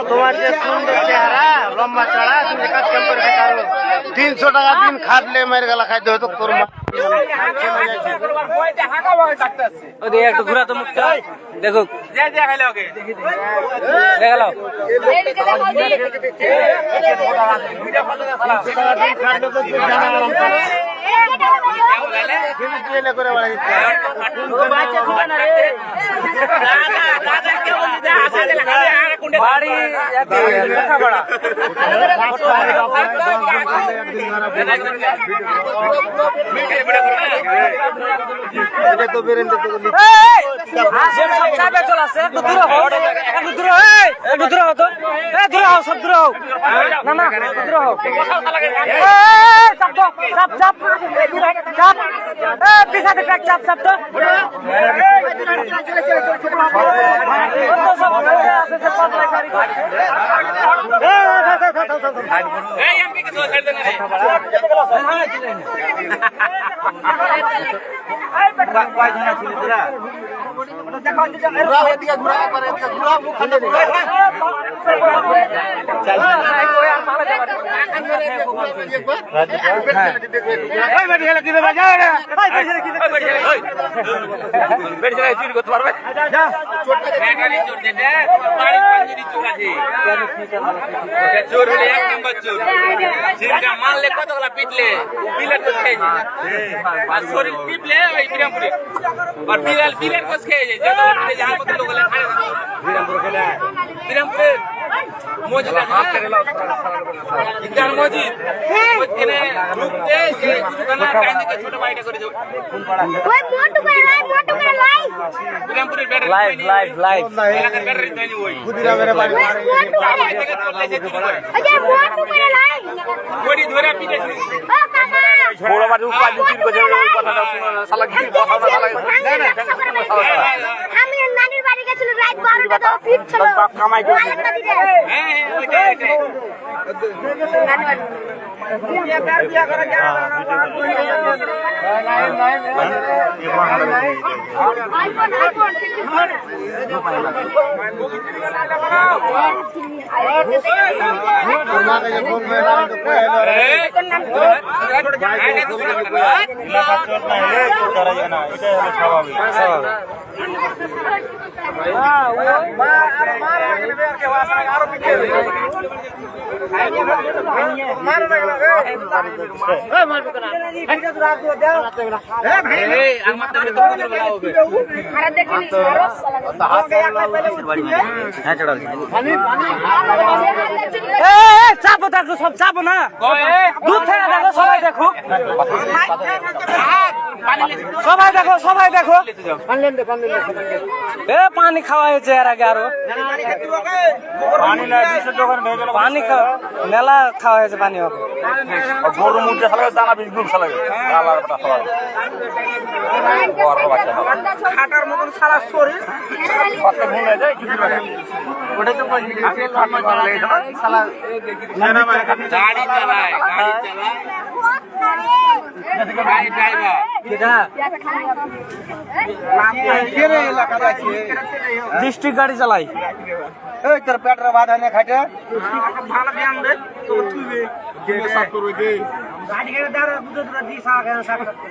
তোমার যে সুন্দর চেহারা লম্বা চড়া তুমি কাজ কাম করে খাইতে পারো 300 টাকা দিন খাটলে মেরে গেলা খাইতে হতো তোর একটু ঘুরা তো মুখটা দেখো বাড়ি তো বেরেন্দ্র চোর হলে 1 নম্বর চোর মারলে কতগুলা পিটলে বিলেট কোষ খেয়ে যায় আর শরীর পিটলে ওই বিরামপুরে আর বিলেট কোষ খেয়ে যায় যতগুলো পিটে যায় কত লোকগুলো খায় বিরামপুরে মসজিদ ইদার মসজিদ ওইখানে ঢুকতে যে দুখানা টাইম থেকে ছোট বাড়িটা করে ওই মোটু করে লাই বিরামপুরের ব্যাটারি লাইভ এলাকার ব্যাটারি তৈরি ওই ক্ষুদিরামের বাড়ি থেকে চলে যে চুরি করে মোটু করে লাই বডি ধরে পিটে চুরি বড় বাড়ি উপায় চুরি করে কথাটা শুনো না শালা কি কথা না শালা আমি নানির বাড়ি গেছিল রাত 12টা তো ফিট ছিল কামাই করে হ্যাঁ ওইটাই নানি বাড়ি বিয়া করে চাপো দেখো সব চাপো না দুধ থেকে দেখো সবাই দেখো সবাই দেখো পানি খাওয়া হয়েছে এর আগে আরো পানি মেলা খাওয়া হয়েছে পানি হবে গরু মুখে দানা বীজ গুলো খাটার মতন সারা শরীর ওটা তো গাড়ি চালায় ডিস্ট্রিক্ট গাড়ি চালাই তোর পেটের বাধা নিয়ে খাটে ভালো ব্যায়াম দে তো তুই সাফ করবে দে গাড়ি করে দাঁড়া দুটো দুটো দিয়ে সারা কেন সাফ করতে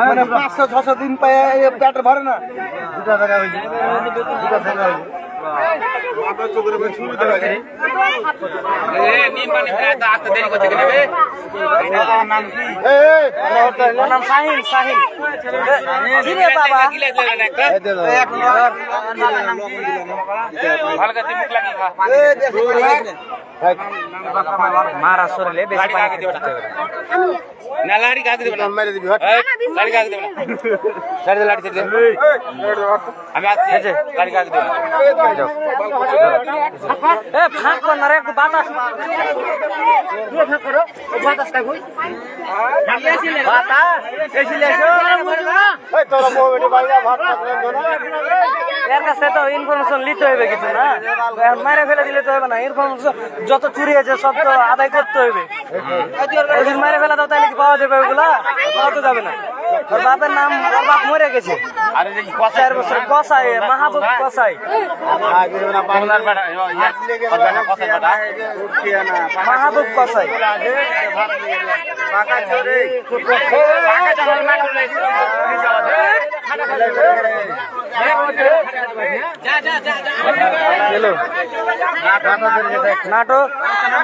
মানে 500-600 দিন পায় পেটের ভরে না দুটা জায়গা হয়েছে দুটা জায়গা হয়েছে নিম পানি তো আসতে দেরি করতে গেলে নাম সাহিল বাবা ভালো করে মুখ লাগি খা মারা শরীরে বেশি পানি খেতে হবে না লাড়ি গাছ দিবে না মেরে দিবি হট লাড়ি গাছ দিবে না লাড়ি ছেড়ে দে আমি আসছি লাড়ি গাছ দিবে এ ফাঁক কর না রে একটু বাতাস তুই ফাঁক করো বাতাসটা কই বাতাস এসিলে এসো এই তোর মোবাইলে বাইরে ভাত খাবেন না এর কাছে তো ইনফরমেশন নিতে হবে কিছু না এখন মারে ফেলে দিলে তো হবে না ইনফরমেশন যত চুরি আছে সব তো আদায় করতে হইবে। ওদের মেরে ফেলা দাও, তাইলে কি পাওয়া যাবে? ওগুলা পাওয়া তো যাবে না। ওর বাপের নাম, ওর বাপ মরে গেছে 4 বছর। কসাই, মাহবুব কসাই, মাহবুব কসাই। নাটক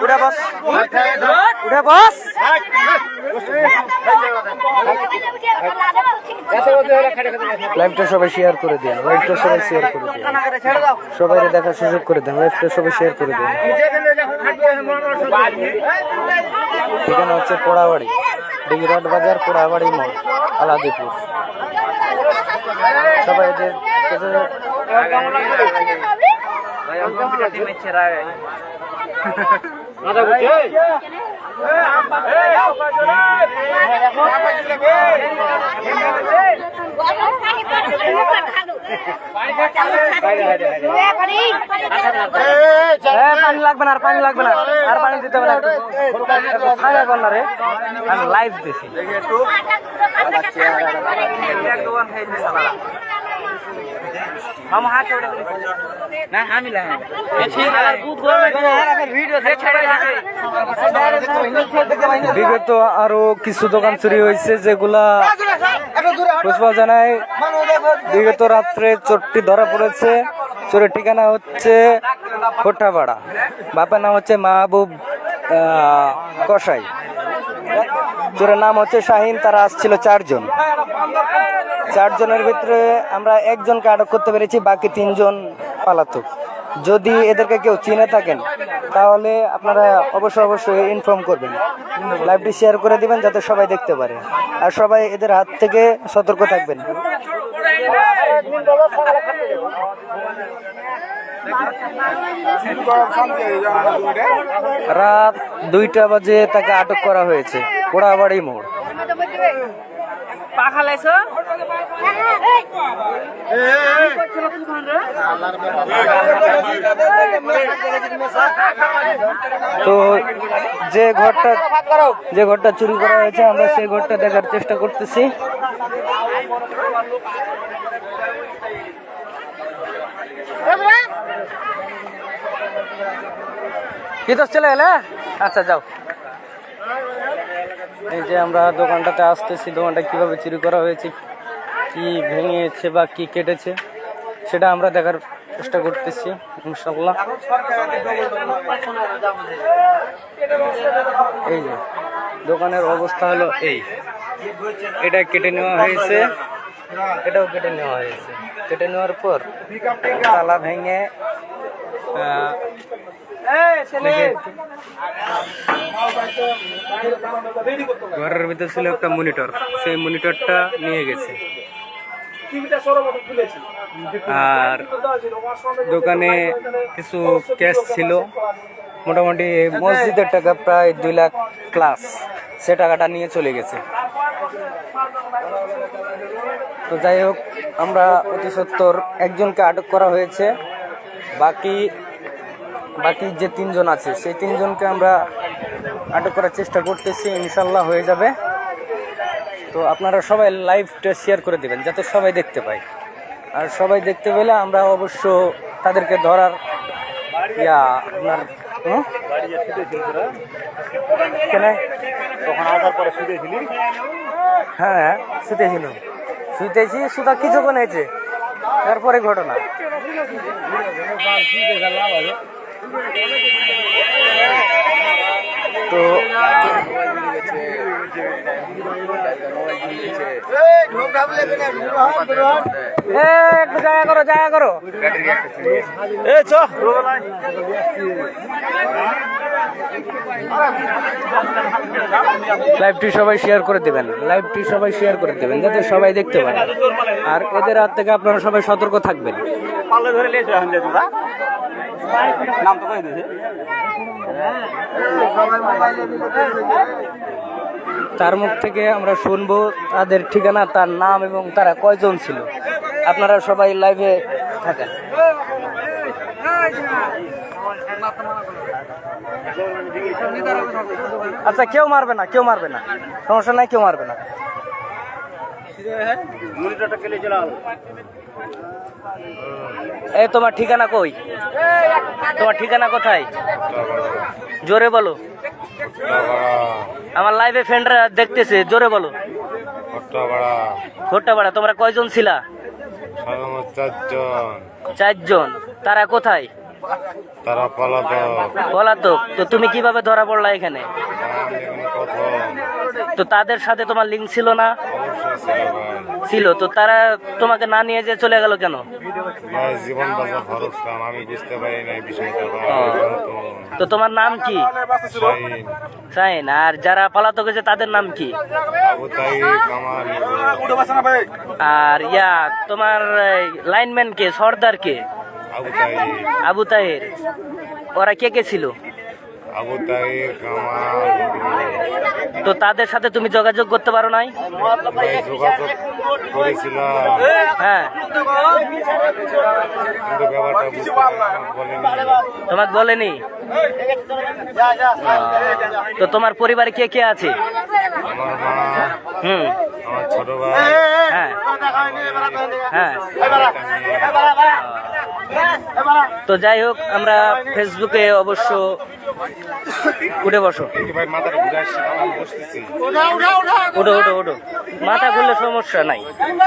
উঠে বস, উঠে বস। লাইভটা সবাই শেয়ার করে দিন, লাইভটা সবাই শেয়ার করে দিন, সবাই দেখার সুযোগ করে দেন, লাইভটা সবাই শেয়ার করে দিন। এখানে হচ্ছে পোড়াবাড়ি, ডিগিরাট বাজার, পোড়াবাড়ি মোড়, আলাদিপুর। সবাই এদের পানি লাগবে না, আর পানি লাগবে না, আর পানি দিতে হবে না। রে আমি লাইভ দিছি। বিগত আরো কিছু দোকান চুরি হয়েছে, যেগুলা খোঁজ পাওয়া যায় নাই। বিগত রাত্রে চোরটি ধরা পড়েছে। চোরের ঠিকানা হচ্ছে খোটাপাড়া, বাপের নাম হচ্ছে মাহবুব কসাই, চোরের নাম হচ্ছে শাহিন। তারা আসছিল 4 জন। 4 জনের ভিতরে আমরা 1 জনকে আটক করতে পেরেছি, বাকি 3 জন পালাতক। যদি এদেরকে কেউ চিনে থাকেন তাহলে আপনারা অবশ্যই ইনফর্ম করবেন, লাইভটি শেয়ার করে দিবেন যাতে সবাই দেখতে পারে, আর সবাই এদের হাত থেকে সতর্ক থাকবেন। রাত 2টা বাজে তাকে আটক করা হয়েছে, পোড়াবাড়ি মোড়। তো যে ঘরটা চুরি করা হয়েছে, আমরা সেই ঘরটা দেখার চেষ্টা করতেছি। কি তো চলে এলে? আচ্ছা যাও। এই যে আমরা দোকানটাতে আসতেছি, দোকানটা কিভাবে চুরি করা হয়েছে, কি ভেঙেছে বা কি কেটেছে সেটা আমরা দেখার চেষ্টা করতেছি ইনশাআল্লাহ। এই যে দোকানের অবস্থা হলো এই, এটা কেটে নেওয়া হয়েছে, এটাও কেটে নেওয়া হয়েছে। কেটে নেওয়ার পর তালা ভেঙে ঘরের ভিতরে ছিল একটা মনিটর, সেই মনিটরটা নিয়ে গেছে। আর দোকানে কিছু ক্যাশ ছিল, মোটামুটি মসজিদের টাকা প্রায় 2 লাখ প্লাস, সে টাকাটা নিয়ে চলে গেছে। তো যাই হোক, আমরা অতি সত্বর 1 জনকে আটক করা হয়েছে। বাকি যে 3 জন আছে সেই 3 জনকে আমরা আটক করার চেষ্টা করতেছি, ইনশাল্লাহ হয়ে যাবে। তো আপনারা সবাই লাইভটা শেয়ার করে দেবেন যাতে সবাই দেখতে পায়, আর সবাই দেখতে পেলে আমরা অবশ্য তাদেরকে ধরার আপনার তখন আসার পরে শুতেছিলি? হ্যাঁ শুতেছি, সুতা কিছুক্ষণ হয়েছে, তারপরে ঘটনা। তো একটু জায়গা করো। লাইভটি সবাই শেয়ার করে দেবেন, যাতে সবাই দেখতে পারে, আর এদের হাত থেকে আপনারা সবাই সতর্ক থাকবেন। তার মুখ থেকে আমরা শুনবো তাদের ঠিকানা, তার নাম এবং তারা কয়জন ছিল। আপনারা সবাই লাইভে থাকেন। আচ্ছা কেউ মারবে না, কেউ মারবে না, সমস্যা নাই, কেউ মারবে না। এই তোমার ঠিকানা কই? তোমার ঠিকানা কোথায়? জোরে বলো, আমার লাইভে ফ্রেন্ডরা দেখতেছে, জোরে বলো। খোট্টাপাড়া। তোমরা কয়জন ছিলা? 4 জন। তারা কোথায়? তারা পলাতক। তো তুমি কিভাবে ধরা পড়লা এখানে? তো তাদের সাথে তোমার লিঙ্ক ছিল না? ছিল। তো তারা তোমাকে না নিয়ে যে চলে গেল কেন? জীবন বাঁচা খরচ, আমি বুঝতে পারি না বিষয়টা। তো তোমার নাম কি? শাহিন। আর যারা পলাতক হয়েছে তাদের নাম কি? আর তোমার লাইনম্যান কে, সর্দার কে? আবু তাহের। ওরা কে কে ছিল? আবু তাহের, কামাল। তো তাদের সাথে তুমি যোগাযোগ করতে পারো নাই? যোগাযোগ করেছিলাম, হ্যাঁ, কিন্তু ব্যাপারটা বুঝতে বলেনি। তোমাকে বলেনি? তো তোমার পরিবারে কে কে আছে? আমার মা, হুম, আমার ছোট ভাই, হ্যাঁ হ্যাঁ। তো যাই হোক, আমরা ফেসবুকে অবশ্য উঠে বসো, ভাই মাথাটা ঘুরে আসছে, আমি বসতেছি। উঠো উঠো উঠো, মাথা ঘুরলে সমস্যা নাই,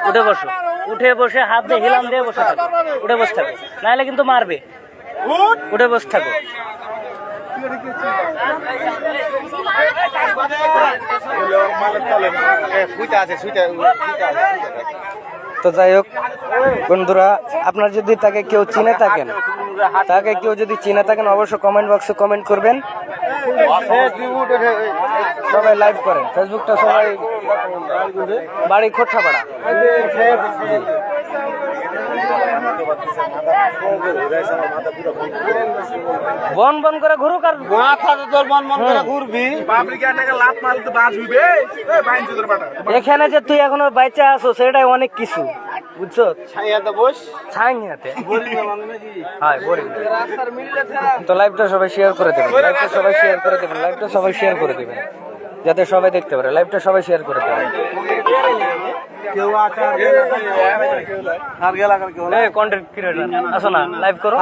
উঠে বসো। উঠে বসে হাত দিয়ে হিলাম দিয়ে বসে থাকো, উঠে বসে থাকো, নাহলে কিন্তু মারবে। উঠে বসে থাকো। তো যাই হোক বন্ধুরা, আপনার যদি তাকে কেউ চিনে থাকেন, অবশ্যই কমেন্ট বক্সে কমেন্ট করবেন। সবাই লাইভ করেন, ফেসবুকটা সবাই। বাড়ি খোট্টাপাড়া। বন বন করে ঘুরুক, আর এখানে যে তুই এখনো বাইচা আছো সেটাই অনেক কিছু, বুঝছো? তো লাইভটা সবাই শেয়ার করে দেবেন, যাতে সবাই দেখতে পারে। লাইভটা সবাই শেয়ার করে দেবেন। কন্টেন্ট ক্রিয়েটর আসো না, লাইভ করো।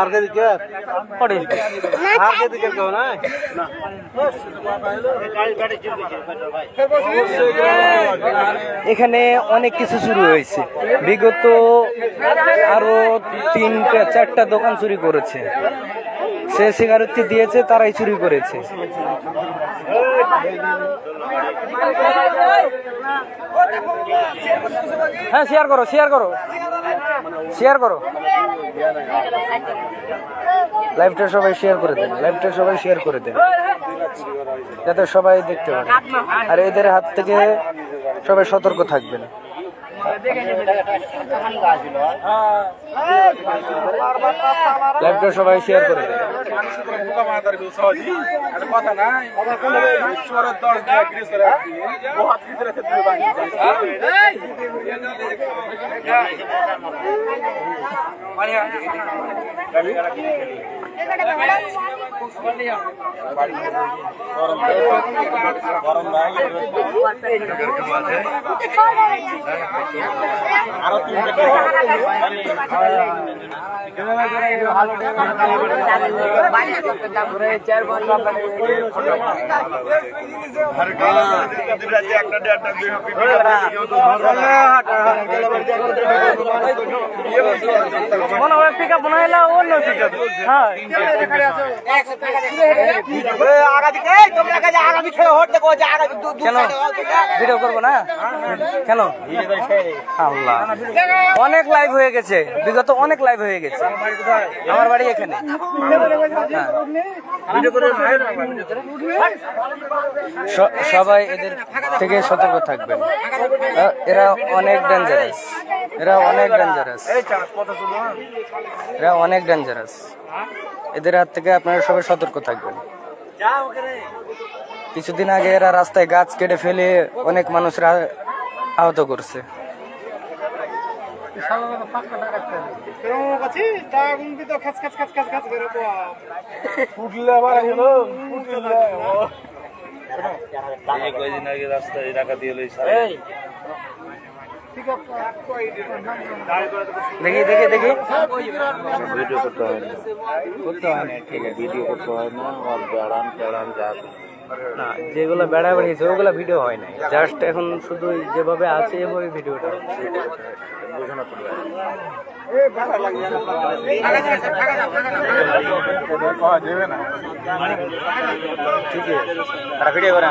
এখানে অনেক কিছু শুরু হয়েছে। বিগত আরো 3-4টা দোকান চুরি করেছে। সে সিগারেট দিয়েছে, তারাই চুরি করেছে। হ্যাঁ, শেয়ার করো। লাইভটা সবাই শেয়ার করে দেবে, যাতে সবাই দেখতে পারে। আর এদের হাত থেকে সবাই সতর্ক থাকবেন। লাইভটা সবাই শেয়ার করে দেবে। আরো মনে হয় পিক আপ বানাইলা অন্য পিক আপ। হ্যাঁ, কেন ভিডিও করবো না? কেন? আল্লাহ, অনেক লাইভ হয়ে গেছে, বিগত অনেক লাইভ হয়ে গেছে। আমার বাড়ি এখানে। সবাই এদের থেকে সতর্ক থাকবেন। এরা অনেক ডেঞ্জারাস। এদের হাত থেকে আপনারা সবাই সতর্ক থাকবেন। কিছুদিন আগে এরা রাস্তায় গাছ কেটে ফেলে অনেক মানুষরা আহত করছে। কয়দিন আগে রাস্তায় ডাকাতি হলো দেখি দেখি দেখি ভিডিও করতে হয় না করতে হয় না, ঠিক আছে। ভিডিও করতে হয় না আর বেড়ান টেড়ান যা না, যেগুলো বেড়া বেড়িয়েছে ওগুলো ভিডিও হয় নাই, জাস্ট এখন শুধু যেভাবে আছে এভাবে ভিডিওটা হচ্ছে। বোঝানো চলবে ঠিক আছে, ভিডিও করা